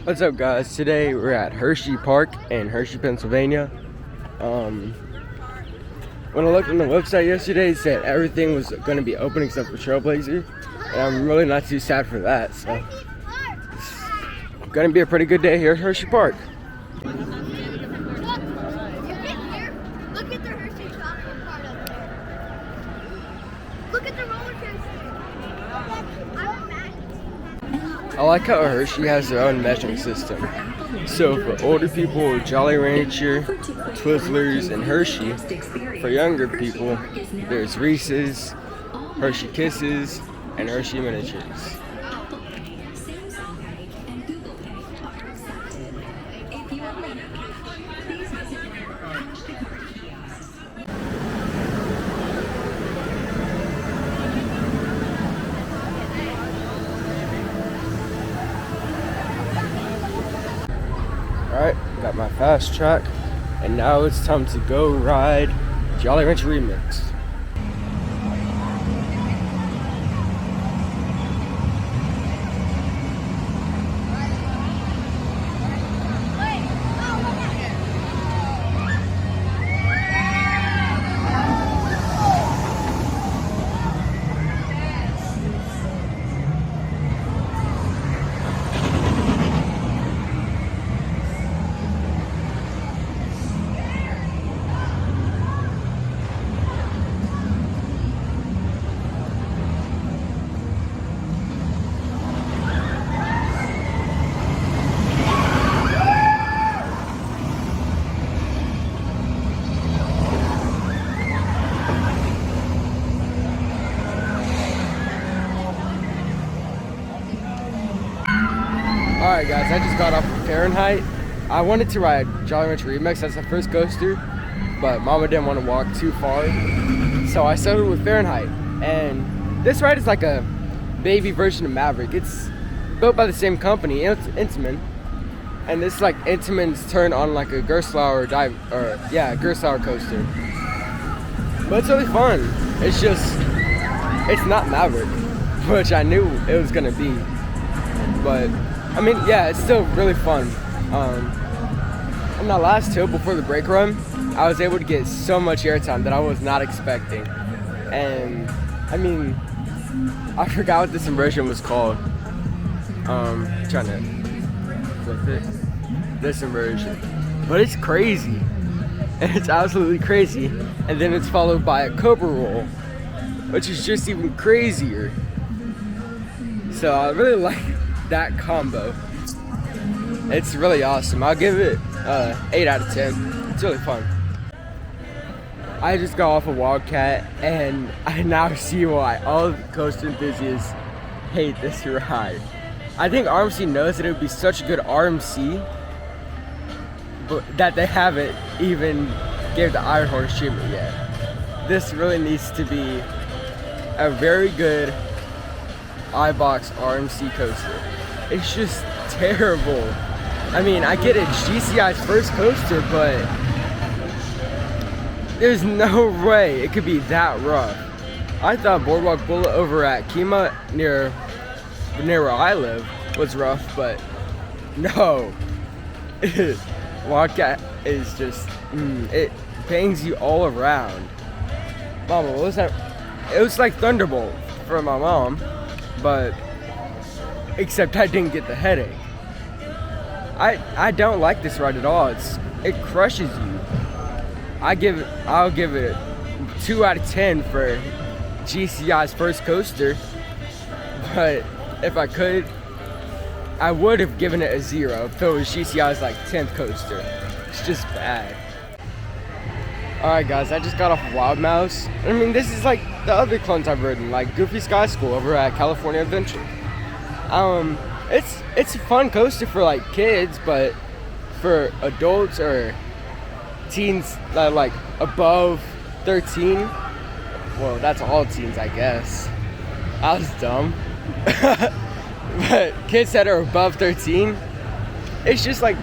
What's up, guys? Today we're at Hersheypark in Hershey, Pennsylvania. When I looked on the website yesterday, it said everything was going to be open except for Trailblazer, and I'm really not too sad for that. So it's going to be a pretty good day here at Hersheypark. Look at the Hershey chocolate part up there. Look at the roller coaster. I like how Hershey has their own measuring system. So for older people, Jolly Rancher, Twizzlers, and Hershey. For younger people, there's Reese's, Hershey Kisses, and Hershey Miniatures. Alright, got my fast track, and now it's time to go ride Jolly Rancher Remix. Alright guys, I just got off of Fahrenheit. I wanted to ride Jolly Rancher Remix as the first coaster, but Mama didn't want to walk too far, so I settled with Fahrenheit. And this ride is like a baby version of Maverick. It's built by the same company, Intamin, and this is like Intamin's turn on like a Gerstlauer Gerstlauer coaster. But it's really fun. It's not Maverick, which I knew it was gonna be, but I mean, yeah, it's still really fun. On that last hill before the brake run, I was able to get so much airtime that I was not expecting. And I mean, I forgot what this inversion was called. Trying to flip it. This inversion. But it's crazy. It's absolutely crazy. And then it's followed by a Cobra roll, which is just even crazier. So I really like that combo. It's really awesome. I'll give it 8 out of 10. It's really fun. I just got off a Wildcat, and I now see why all coaster enthusiasts hate this ride. I think RMC knows that it would be such a good RMC, but that they haven't even gave the Iron Horse treatment yet. This really needs to be a very good iBox RMC coaster. It's just terrible. I mean, I get it, GCI's first coaster, but there's no way it could be that rough. I thought Boardwalk Bullet over at Kima near where I live was rough, but no. Wildcat is just, it bangs you all around. Mama, what was that? It was like Thunderbolt for my mom, but except I didn't get the headache. I don't like this ride at all. It crushes you. I'll give it 2 out of 10 for GCI's first coaster, but if I could, I would have given it a 0 if it was GCI's like 10th coaster. It's just bad. Alright guys, I just got off of Wild Mouse. I mean, this is like the other clones I've ridden, like Goofy Sky School over at California Adventure. It's a fun coaster for like kids, but for adults or teens that are like above 13, well, that's all teens, I guess. I was dumb. But kids that are above 13, it's just like,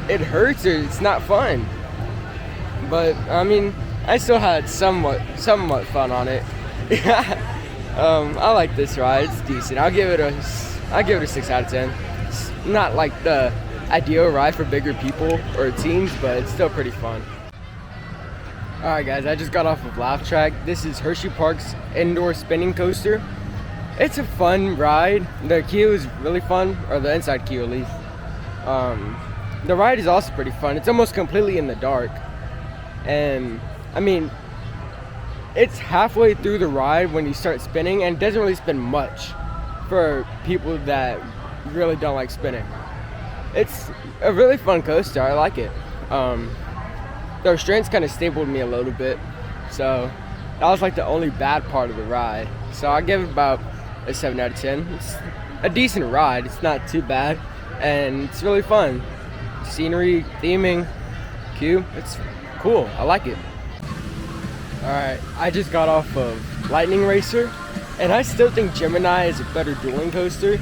it hurts or it's not fun. But I mean, I still had somewhat fun on it. I like this ride. It's decent. I'll give it a 6 out of 10. not like the ideal ride for bigger people or teens, but it's still pretty fun. Alright guys, I just got off of Laugh Track. This is Hersheypark's indoor spinning coaster. It's a fun ride. The queue is really fun, or the inside queue at least. The ride is also pretty fun. It's almost completely in the dark. And I mean, it's halfway through the ride when you start spinning, and it doesn't really spin much for people that really don't like spinning. It's a really fun coaster. I like it. The restraints kind of stabled me a little bit, so that was like the only bad part of the ride. So I give it about a 7 out of 10. It's a decent ride. It's not too bad, and it's really fun. Scenery, theming, queue, it's cool. I like it. Alright, I just got off of Lightning Racer, and I still think Gemini is a better dueling coaster,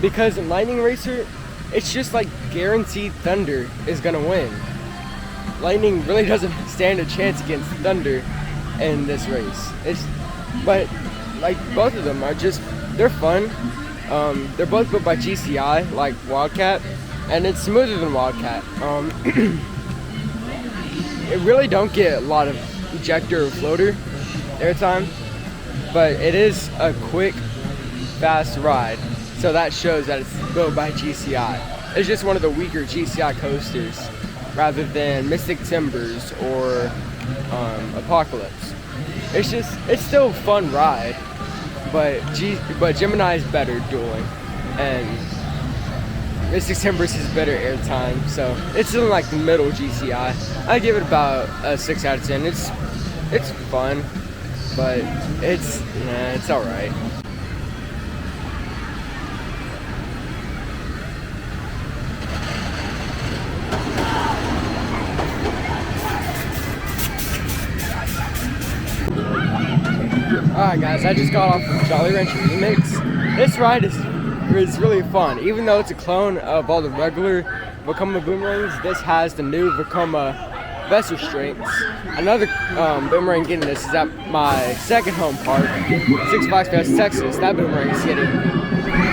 because in Lightning Racer, it's just like guaranteed Thunder is gonna win. Lightning really doesn't stand a chance against Thunder in this race. But like both of them are they're fun. They're both built by GCI, like Wildcat, and it's smoother than Wildcat. It really don't get a lot of ejector or floater airtime, but it is a quick, fast ride, so that shows that it's built by GCI. It's just one of the weaker GCI coasters rather than Mystic Timbers or Apocalypse. It's still a fun ride, but Gemini is better dueling, and Mystic Timbers has better airtime, so it's in like the middle GCI. I give it about a 6 out of 10. It's fun, but it's alright. Alright guys, I just got off of Jolly Rancher Remix. This ride is really fun. Even though it's a clone of all the regular Vekoma boomerangs, this has the new Vekoma vest restraints. Another boomerang getting this is at my second home park, Six Flags Fest, Texas. That boomerang is getting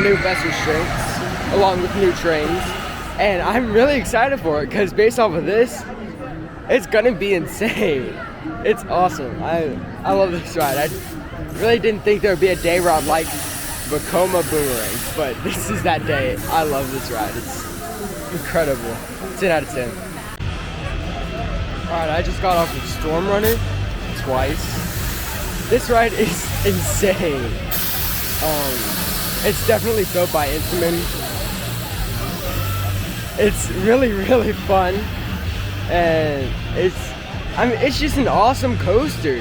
new vest restraints along with new trains. And I'm really excited for it because based off of this, it's gonna be insane. It's awesome. I love this ride. I really didn't think there would be a day where I'd like Vekoma boomerangs, but this is that day. I love this ride. It's incredible. 10 out of 10. Alright, I just got off of Storm Runner twice. This ride is insane. It's definitely built by Intamin. It's really, really fun, and it's just an awesome coaster.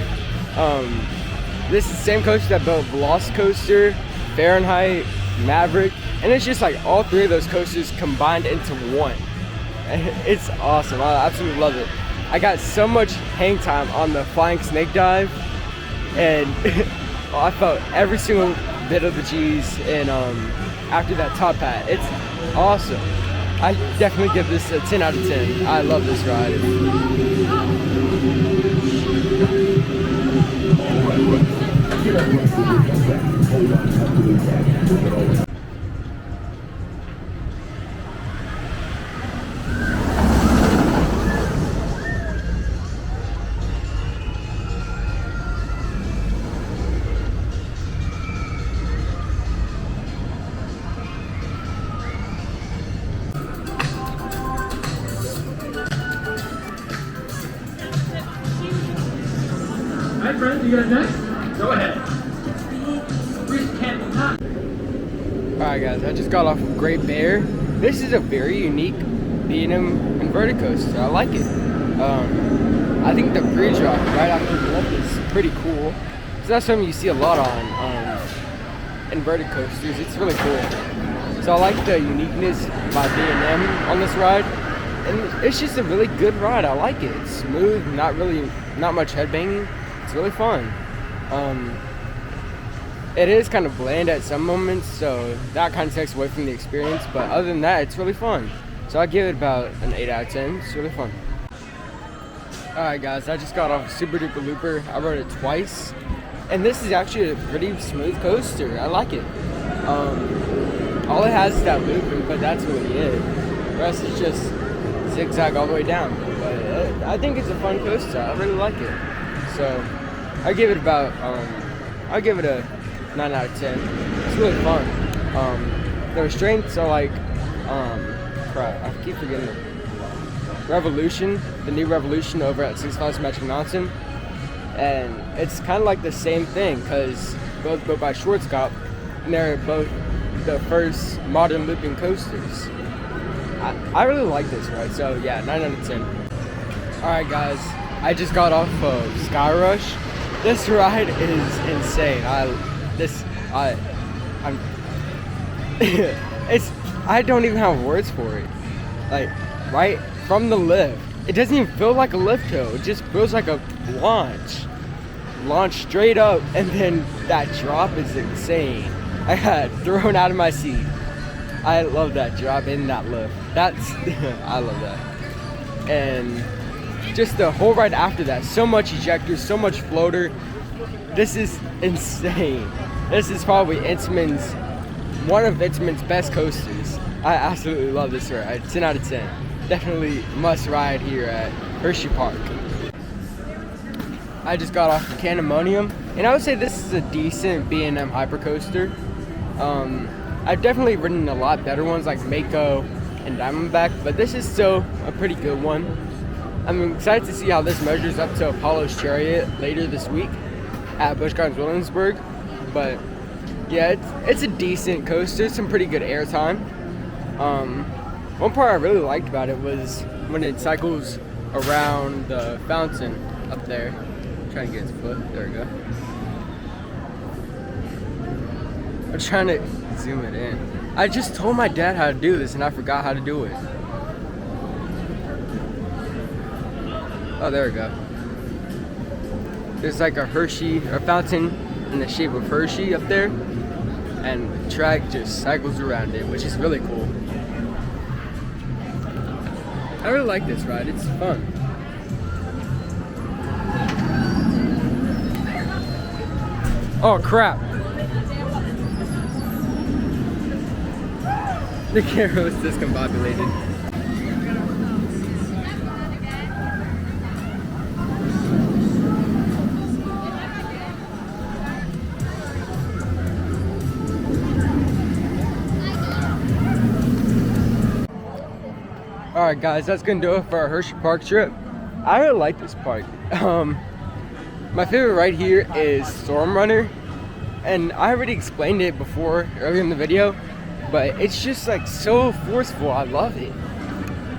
This is the same coaster that built Velocicoaster, Fahrenheit, Maverick, and it's just like all three of those coasters combined into one. It's awesome. I absolutely love it. I got so much hang time on the Flying Snake Dive, and I felt every single bit of the G's, and after that top hat, it's awesome. I definitely give this a 10 out of 10. I love this ride. Alright friends, you guys next? Go ahead. Alright guys, I just got off of Great Bear. This is a very unique B&M inverted coaster. I like it. I think the pre-drop right after the lift is pretty cool. So that's something you see a lot on inverted coasters. It's really cool. So I like the uniqueness by B&M on this ride. And it's just a really good ride. I like it. It's smooth, not much headbanging. It's really fun. It is kind of bland at some moments, so that kind of takes away from the experience, but other than that, it's really fun. So I give it about an 8 out of 10. It's really fun. Alright guys, I just got off Super Duper Looper. I rode it twice, and this is actually a pretty smooth coaster. I like it. All it has is that looping, but that's really it. The rest is just zigzag all the way down. But I think it's a fun coaster. I really like it. So I give it about I'll give it a 9 out of 10. It's really fun. The restraints are like crap. I keep forgetting the Revolution, the new Revolution over at Six Flags Magic Mountain, and it's kind of like the same thing because both built by Schwarzkopf, and they're both the first modern looping coasters. I really like this ride, so yeah, 9 out of 10. Alright guys, I just got off of Sky Rush. This ride is insane. I don't even have words for it. Like, right from the lift, it doesn't even feel like a lift hill. It just feels like a launch straight up, and then that drop is insane. I got thrown out of my seat. I love that drop in that lift. I love that. And just the whole ride after that, so much ejectors, so much floater. This is insane. This is probably one of Intamin's best coasters. I absolutely love this ride. 10 out of 10. Definitely must ride here at Hersheypark. I just got off of Candemonium, and I would say this is a decent B&M hypercoaster. I've definitely ridden a lot better ones like Mako and Diamondback, but this is still a pretty good one. I'm excited to see how this measures up to Apollo's Chariot later this week at Busch Gardens Williamsburg. But yeah, it's a decent coaster, some pretty good airtime. One part I really liked about it was when it cycles around the fountain up there. I'm trying to get its foot. There we go. I'm trying to zoom it in. I just told my dad how to do this and I forgot how to do it. Oh, there we go. There's like a fountain in the shape of Hershey up there, and the track just cycles around it, which is really cool. I really like this ride, it's fun. Oh crap! The camera was discombobulated. Alright guys, that's gonna do it for our Hersheypark trip. I really like this park. My favorite ride here is Storm Runner, and I already explained it before earlier in the video, but it's just like so forceful. I love it.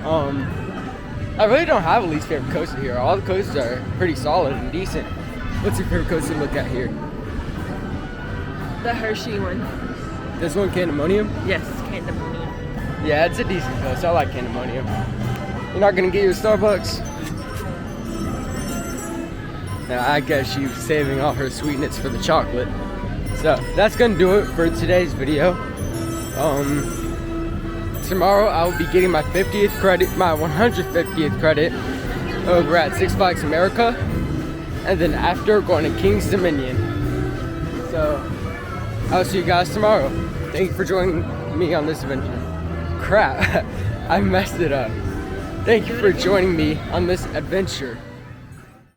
I really don't have a least favorite coaster here. All the coasters are pretty solid and decent. What's your favorite coaster to look at here? The Hershey one. This one, Candemonium? Yes, Candemonium. Yeah, it's a decent coaster. I like Candemonium. You're not gonna get you a Starbucks? Now, I guess she's saving all her sweetness for the chocolate. So that's gonna do it for today's video. Tomorrow I will be getting my 50th credit, my 150th credit over at Six Flags America, and then after going to King's Dominion. So I'll see you guys tomorrow. Thank you for joining me on this adventure. Crap, I messed it up. Thank you for joining me on this adventure.